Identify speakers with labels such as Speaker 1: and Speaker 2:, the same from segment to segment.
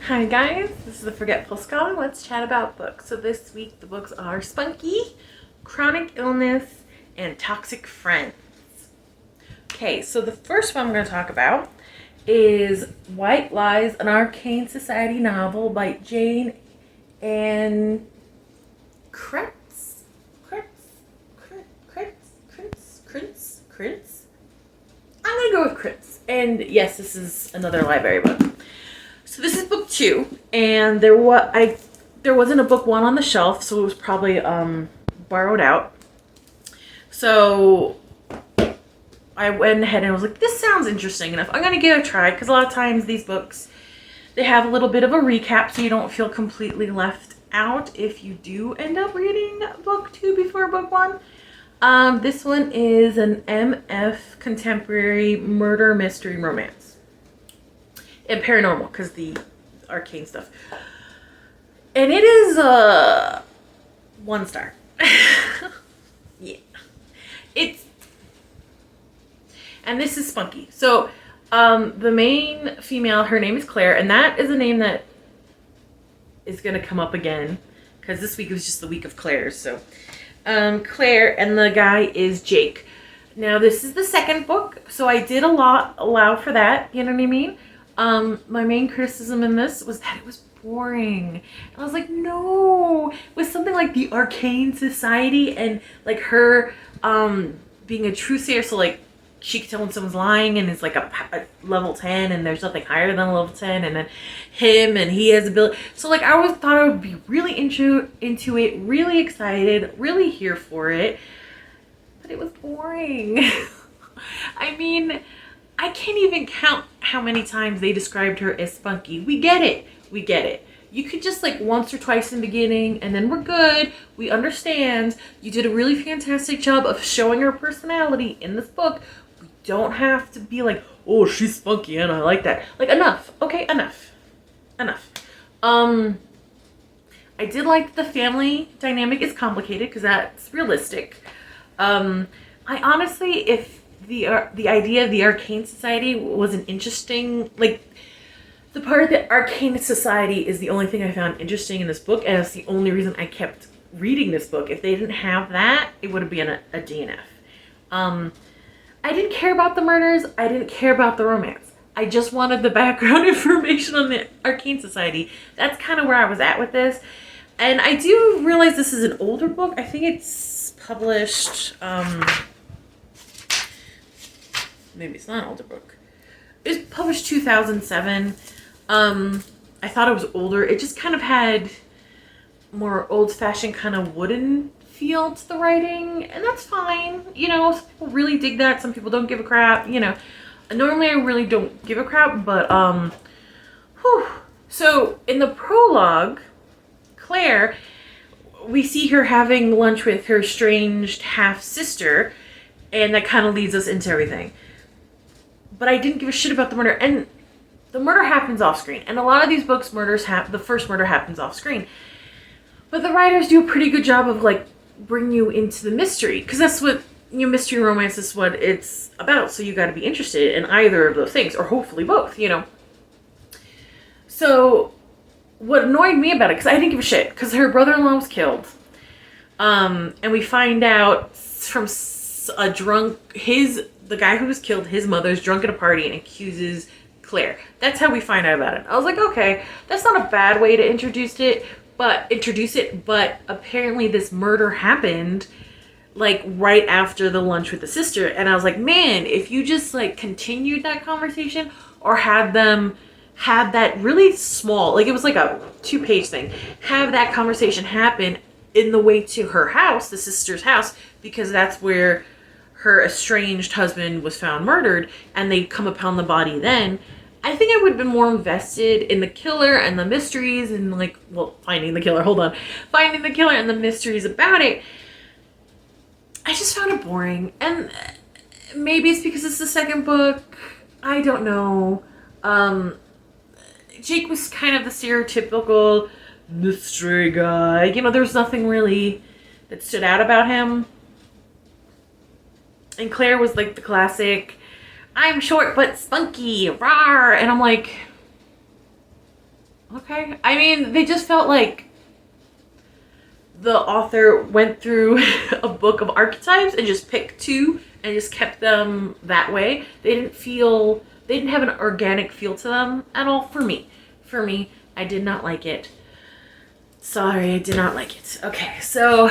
Speaker 1: Hi guys, this is the Forgetful Scholar. Let's chat about books. So this week the books are Spunky, Chronic Illness, and Toxic Friends. Okay, so the first one I'm going to talk about is White Lies, an Arcane Society novel by Jayne and Krentz. I'm going to go with Krentz. And yes, this is another library book. So this is book 2, and there wasn't a book 1 on the shelf, so it was probably borrowed out. So I went ahead and I was like, this sounds interesting enough. I'm gonna give it a try, because a lot of times these books, they have a little bit of a recap, so you don't feel completely left out if you do end up reading book 2 before book 1. This one is an MF contemporary murder mystery romance. And paranormal, because the arcane stuff. And it is 1 star. Yeah. And this is Spunky. So the main female, her name is Claire, and that is a name that is going to come up again, because this week was just the week of Claire's. So Claire, and the guy is Jake. Now this is the second book, so I did allow for that, you know what I mean? My main criticism in this was that it was boring. And I was like, no, with something like the Arcane Society and like her being a truthsayer, so like she could tell when someone's lying and it's like a level 10 and there's nothing higher than a level 10, and then him and he has ability. So like I thought I would be really into it, really excited, really here for it, but it was boring. I mean, I can't even count how many times they described her as spunky. We get it. You could just like once or twice in the beginning and then we're good. We understand. You did a really fantastic job of showing her personality in this book. We don't have to be like, oh, she's spunky and I like that. Like, enough. Okay, enough. I did like the family dynamic is complicated because that's realistic. I honestly, if the idea of the Arcane Society was an interesting, like, the part of the Arcane Society is the only thing I found interesting in this book, and it's the only reason I kept reading this book. If they didn't have that, it would have been a DNF. I didn't care about the murders. I didn't care about the romance. I just wanted the background information on the Arcane Society. That's kind of where I was at with this. And I do realize this is an older book. I think it's published, maybe it's not an older book. It was published 2007. I thought it was older. It just kind of had more old-fashioned kind of wooden feel to the writing, and that's fine. You know, some people really dig that. Some people don't give a crap. You know, normally I really don't give a crap, but whew. So in the prologue, Claire, we see her having lunch with her estranged half-sister, and that kind of leads us into everything. But I didn't give a shit about the murder, and the murder happens off screen. And a lot of these books, the first murder happens off screen. But the writers do a pretty good job of like bringing you into the mystery, because that's what, you know, mystery romance is what it's about. So you got to be interested in either of those things, or hopefully both, you know. So what annoyed me about it, because I didn't give a shit, because her brother-in-law was killed, and we find out from a drunk, the guy who was killed, his mother's drunk at a party and accuses Claire. That's how we find out about it. I was like, okay, that's not a bad way to introduce it, but apparently this murder happened like right after the lunch with the sister, and I was like, man, if you just like continued that conversation, or had that really small, like it was like a 2-page thing, have that conversation happen in the way to her house, the sister's house, because that's where her estranged husband was found murdered, and they come upon the body then, I think I would have been more invested in the killer and the mysteries and like, well, finding the killer and the mysteries about it. I just found it boring, and maybe it's because it's the second book. I don't know. Jake was kind of the stereotypical mystery guy. You know, there was nothing really that stood out about him. And Claire was like the classic, I'm short but spunky, rawr. And I'm like, Okay. I mean, they just felt like the author went through a book of archetypes and just picked two and just kept them that way. They didn't have an organic feel to them at all for me. For me, I did not like it. Sorry, I did not like it. Okay, so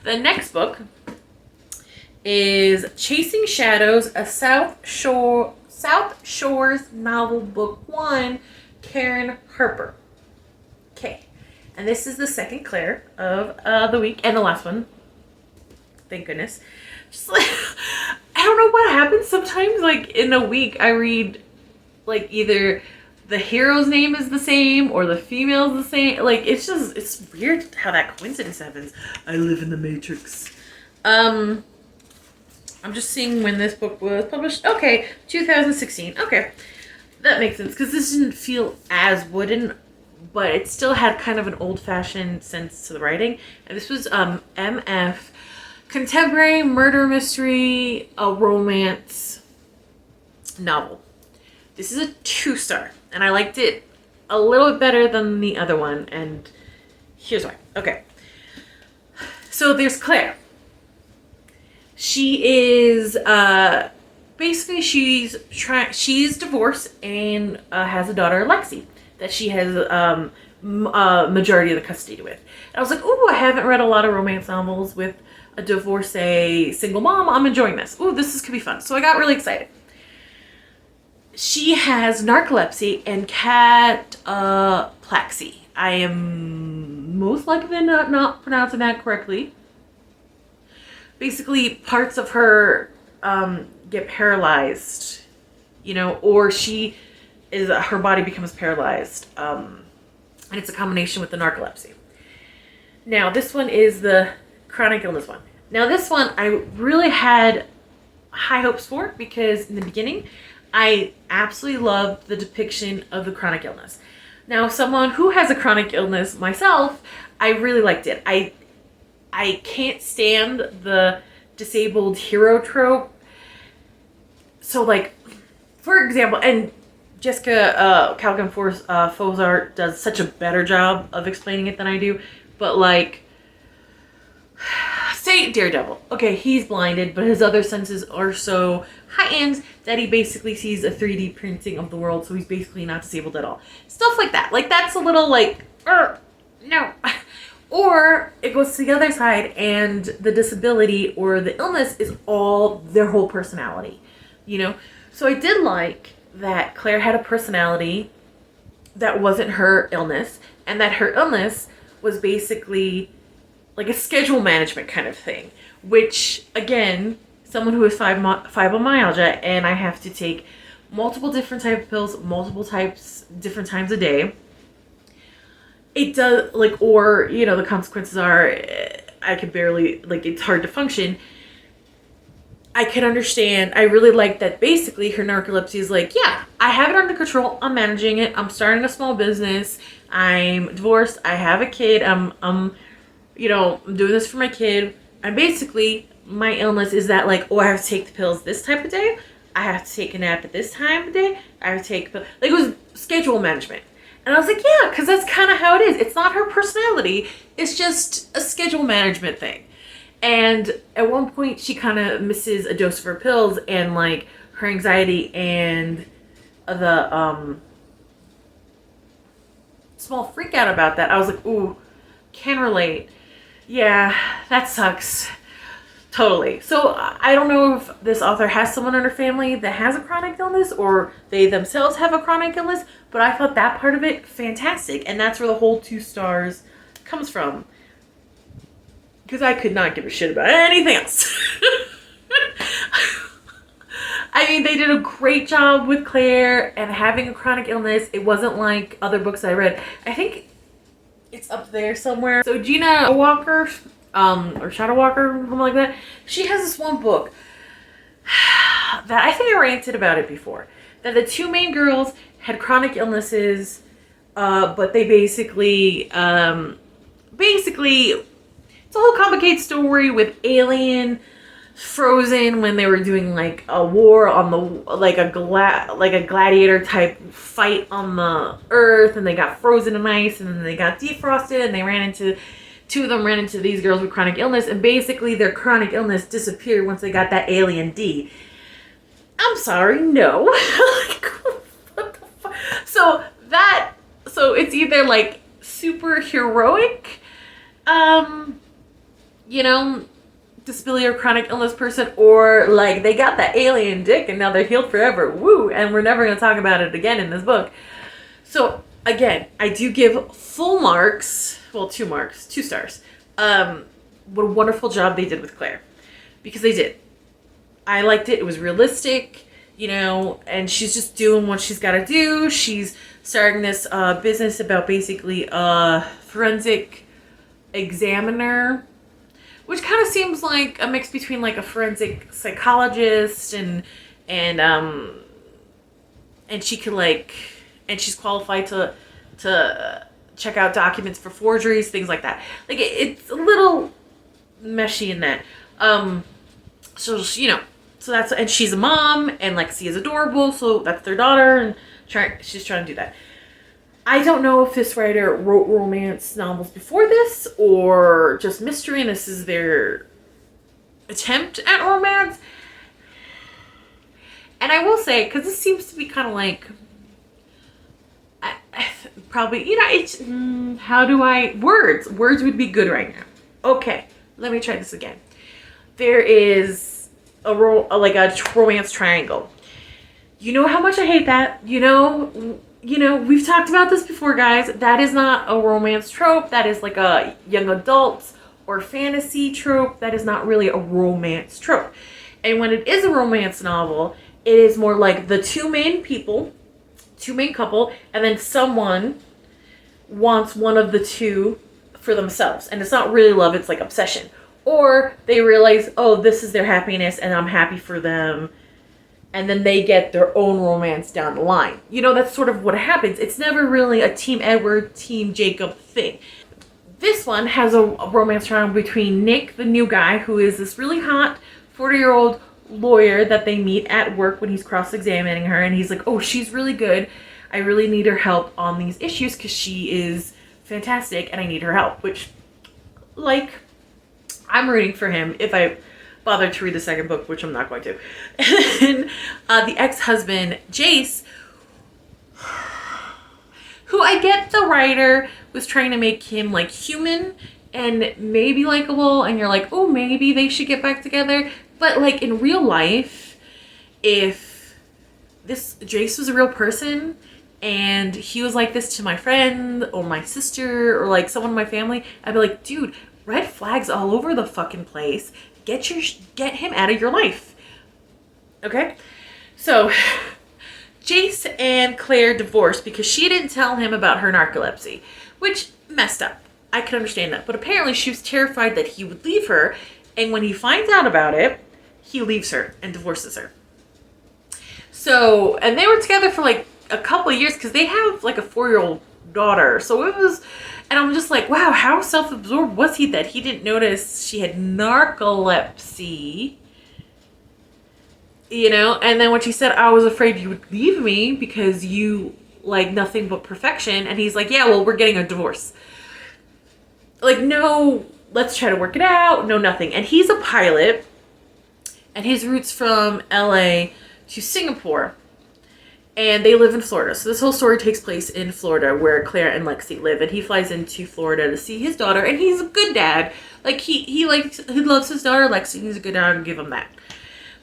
Speaker 1: the next book is Chasing Shadows, a South Shores novel, book 1, Karen Harper. Okay, and this is the second Claire of the week and the last one. Thank goodness. Just like, I don't know what happens sometimes. Like in a week, I read like either the hero's name is the same or the female's the same. Like it's weird how that coincidence happens. I live in the Matrix. I'm just seeing when this book was published. Okay, 2016. Okay, that makes sense because this didn't feel as wooden, but it still had kind of an old-fashioned sense to the writing. And this was MF, contemporary murder mystery, a romance novel. This is a 2-star, and I liked it a little bit better than the other one, and here's why. Okay, so there's Claire. She is basically she's divorced and has a daughter, Lexi, that she has majority of the custody with. And I was like, ooh, I haven't read a lot of romance novels with a divorcee single mom. I'm enjoying this. Ooh, could be fun. So I got really excited. She has narcolepsy and cataplexy. I am most likely not pronouncing that correctly. Basically, parts of her get paralyzed, or her body becomes paralyzed. And it's a combination with the narcolepsy. Now, this one is the chronic illness one. Now, this one I really had high hopes for because in the beginning, I absolutely loved the depiction of the chronic illness. Now, someone who has a chronic illness myself, I really liked it. I can't stand the disabled hero trope. So, like, for example, and Jessica Calgan-Fozart does such a better job of explaining it than I do. But, like, say Daredevil. Okay, he's blinded, but his other senses are so heightened that he basically sees a 3D printing of the world, so he's basically not disabled at all. Stuff like that. Like, that's a little, like, no. Or it goes to the other side and the disability or the illness is all their whole personality, So I did like that Claire had a personality that wasn't her illness and that her illness was basically like a schedule management kind of thing, which, again, someone who has fibromyalgia and I have to take multiple different type of pills, different times a day. It does, like, or, the consequences are I could barely, like, it's hard to function. I can understand. I really like that basically her narcolepsy is like, yeah, I have it under control. I'm managing it. I'm starting a small business. I'm divorced. I have a kid. I'm doing this for my kid. And basically my illness is that, like, I have to take the pills this type of day. I have to take a nap at this time of day. I have to take, like, it was schedule management. And I was like, yeah, because that's kind of how it is. It's not her personality. It's just a schedule management thing. And at one point, she kind of misses a dose of her pills and, like, her anxiety and the small freak out about that. I was like, ooh, can relate. Yeah, that sucks. Totally. So I don't know if this author has someone in her family that has a chronic illness or they themselves have a chronic illness, but I thought that part of it fantastic. And that's where the whole 2 stars comes from. Because I could not give a shit about anything else. I mean, they did a great job with Claire and having a chronic illness. It wasn't like other books I read. I think it's up there somewhere. So Gina Walker, or Shadow Walker, something like that. She has this one book that I think I ranted about it before. That the 2 main girls had chronic illnesses, but they basically, it's a whole complicated story with alien Frozen when they were doing like a war on the like a gladiator type fight on the earth, and they got frozen in ice, and then they got defrosted, and they ran into two of them ran into these girls with chronic illness, and basically their chronic illness disappeared once they got that alien D. I'm sorry, no. Like, what the fuck? So it's either like super heroic, you know, disability or chronic illness person, or like they got the alien dick and now they're healed forever. Woo! And we're never going to talk about it again in this book. So again, I do give full marks. Well, 2 marks, 2 stars. What a wonderful job they did with Claire, because they did. I liked it. It was realistic, you know, and she's just doing what she's got to do. She's starting this business about basically a forensic examiner, which kind of seems like a mix between like a forensic psychologist and she could like, and she's qualified to check out documents for forgeries, things like that. Like it's a little meshy in that. So you know, so that's, and she's a mom, and Lexi is adorable, so that's their daughter, and she's trying to do that. I don't know if this writer wrote romance novels before this or just mystery and this is their attempt at romance. And I will say, because this seems to be kind of like, probably, you know, it's, how do I, words would be good right now. Okay, let me try this again. There is a romance triangle. You know how much I hate that, you know, we've talked about this before, guys. That is not a romance trope. That is like a young adult or fantasy trope. That is not really a romance trope. And when it is a romance novel, it is more like the two main couple, and then someone wants one of the two for themselves. And it's not really love, it's like obsession. Or they realize, oh, this is their happiness and I'm happy for them. And then they get their own romance down the line. You know, that's sort of what happens. It's never really a Team Edward, Team Jacob thing. This one has a romance triangle between Nick, the new guy, who is this really hot 40-year-old lawyer that they meet at work when he's cross-examining her. And he's like, oh, she's really good. I really need her help on these issues because she is fantastic and I need her help. Which, like, I'm rooting for him if I bother to read the second book, which I'm not going to. And the ex-husband, Jace, who I get the writer was trying to make him like human and maybe likable, and you're like, oh, maybe they should get back together. But like in real life, if this Jace was a real person and he was like this to my friend or my sister or like someone in my family, I'd be like, dude, red flags all over the fucking place. Get him out of your life. Okay? So, Jace and Claire divorced because she didn't tell him about her narcolepsy, which messed up. I can understand that. But apparently she was terrified that he would leave her, and when he finds out about it, he leaves her and divorces her. So, and they were together for like a couple of years because they have like a 4-year-old daughter. So it was, and I'm just like, wow, how self-absorbed was he that he didn't notice she had narcolepsy? You know, and then when she said, I was afraid you would leave me because you like nothing but perfection. And he's like, yeah, well, we're getting a divorce. Like, no, let's try to work it out. No, nothing. And he's a pilot, and his route's from LA to Singapore. And they live in Florida. So this whole story takes place in Florida where Claire and Lexi live. And he flies into Florida to see his daughter. And he's a good dad. Like, he loves his daughter, Lexi. He's a good dad, I'll give him that.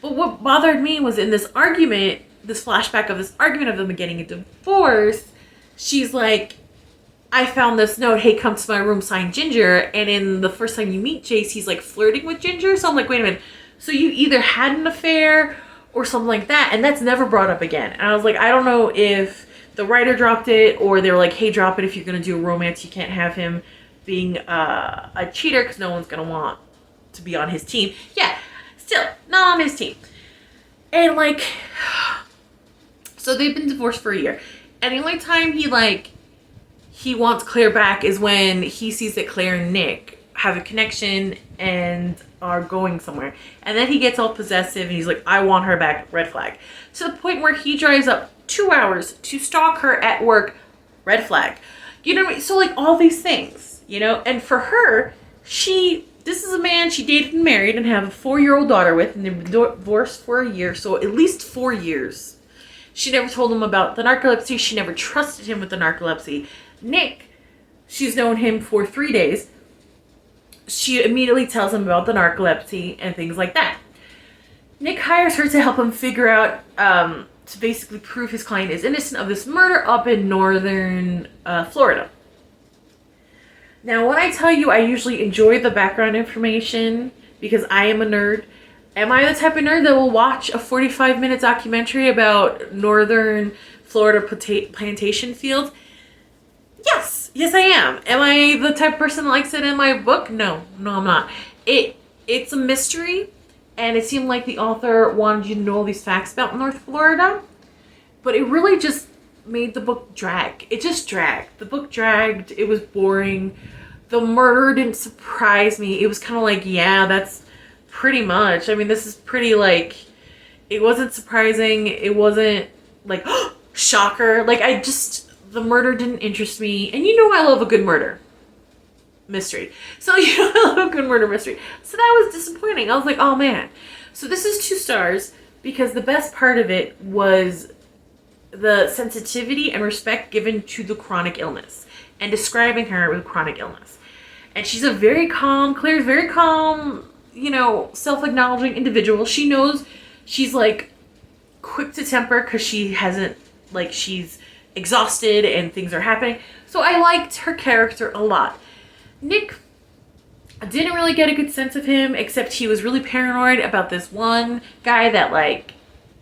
Speaker 1: But what bothered me was in this argument, this flashback of this argument of them getting a divorce, she's like, I found this note, hey, come to my room, signed Ginger. And in the first time you meet Jace, he's like flirting with Ginger. So I'm like, wait a minute. So you either had an affair or something like that, and that's never brought up again. And I was like, I don't know if the writer dropped it or they were like, hey, drop it if you're going to do a romance. You can't have him being a cheater because no one's going to want to be on his team. Yeah, still, not on his team. And like, so they've been divorced for a year. And the only time he wants Claire back is when he sees that Claire and Nick have a connection and are going somewhere. And then he gets all possessive and he's like, I want her back, red flag. To the point where he drives up 2 hours to stalk her at work, red flag. You know what I mean? So like all these things, you know, and for her, this is a man she dated and married and have a 4-year-old daughter with, and they've been divorced for a year, so at least 4 years. She never told him about the narcolepsy. She never trusted him with the narcolepsy. Nick, she's known him for 3 days. She immediately tells him about the narcolepsy and things like that. Nick hires her to help him figure out, to basically prove his client is innocent of this murder up in northern Florida. Now, when I tell you I usually enjoy the background information because I am a nerd, am I the type of nerd that will watch a 45-minute documentary about northern Florida plantation fields? Yes. Yes, I am. Am I the type of person that likes it in my book? No, I'm not. It's a mystery, and it seemed like the author wanted you to know all these facts about North Florida, but it really just made the book drag. It just dragged. The book dragged. It was boring. The murder didn't surprise me. It was kind of like, yeah, that's pretty much. I mean, this is pretty like, it wasn't surprising. It wasn't like, shocker. Like, the murder didn't interest me. And you know I love a good murder mystery. So, you know I love a good murder mystery. So that was disappointing. I was like, oh man. So this is 2 stars because the best part of it was the sensitivity and respect given to the chronic illness and describing her with chronic illness. And she's a very calm, Claire's very calm, you know, self-acknowledging individual. She knows she's like quick to temper because she hasn't, like, she's exhausted and things are happening. So I liked her character a lot. Nick, I didn't really get a good sense of him, except he was really paranoid about this one guy that like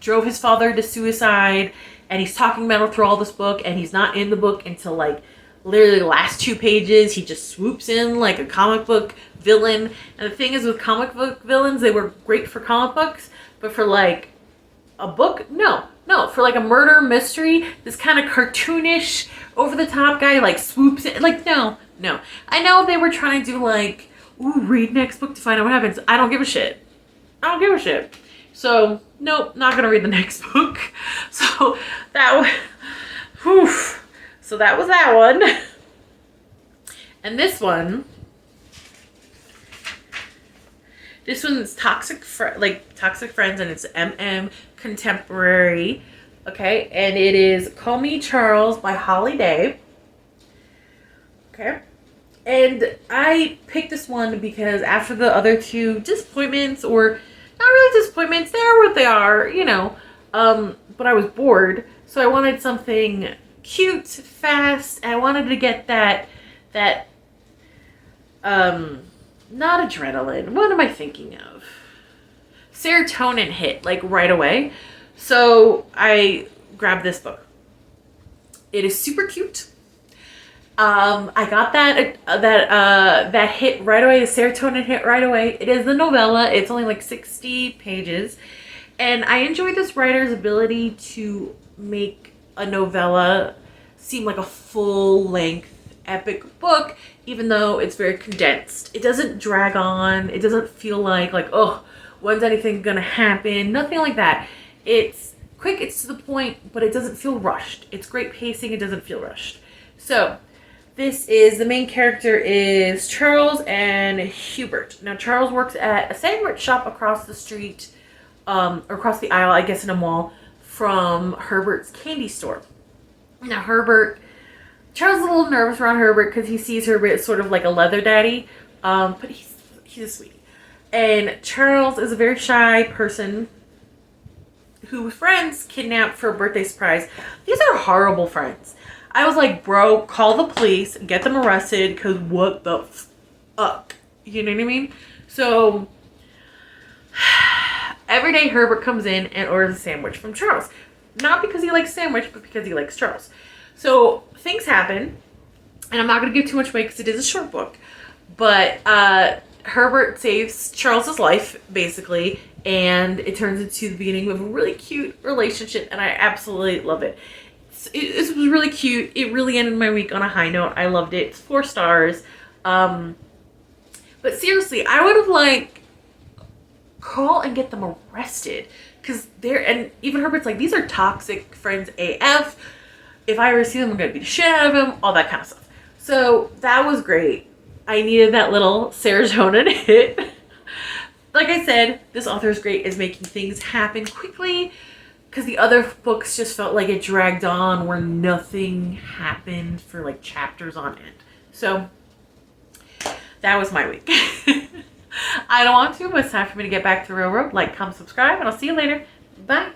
Speaker 1: drove his father to suicide, and he's talking about it through all this book, and he's not in the book until like literally the last 2 pages. He just swoops in like a comic book villain. And the thing is with comic book villains, they were great for comic books, but for like a book, no, for like a murder mystery, this kind of cartoonish, over the top guy like swoops in, like no. I know they were trying to do like, ooh, read next book to find out what happens. I don't give a shit. So nope, not gonna read the next book. So that was that one. And this one's Toxic Friends, and it's MM Contemporary. Okay, and it is Call Me Charles by Holly Day. Okay. And I picked this one because after the other 2 disappointments, or not really disappointments, they are what they are, you know. But I was bored, so I wanted something cute, fast. I wanted to get that not adrenaline. What am I thinking of? Serotonin hit like right away. So I grabbed this book. It is super cute. I got that hit right away, the serotonin hit right away. It is a novella. It's only like 60 pages. And I enjoy this writer's ability to make a novella seem like a full-length epic book, even though it's very condensed. It doesn't drag on. It doesn't feel like, oh, when's anything gonna happen? Nothing like that. It's quick, it's to the point, but it doesn't feel rushed. It's great pacing. It doesn't feel rushed. So the main character is Charles and Hubert. Now, Charles works at a sandwich shop across the street, across the aisle, I guess in a mall, from Herbert's candy store. Now, Charles is a little nervous around Herbert because he sees Herbert as sort of like a leather daddy, but he's a sweetie. And Charles is a very shy person who friends kidnapped for a birthday surprise. These are horrible friends. I was like, bro, call the police, get them arrested, because what the fuck? You know what I mean? So, every day Herbert comes in and orders a sandwich from Charles. Not because he likes sandwich, but because he likes Charles. So, things happen, and I'm not going to give too much away because it is a short book. But Herbert saves Charles's life, basically, and it turns into the beginning of a really cute relationship, and I absolutely love it. It was really cute. It really ended my week on a high note. I loved it. It's 4 stars. But seriously, I would have like call and get them arrested because they're, and even Herbert's like, these are toxic friends AF. If I ever see them, I'm gonna beat the shit out of them, all that kind of stuff. So that was great. I needed that little serotonin hit. Like I said, this author is great at making things happen quickly because the other books just felt like it dragged on where nothing happened for like chapters on end. So that was my week. I don't want to, but it's time for me to get back to the real world. Like, comment, subscribe, and I'll see you later. Bye.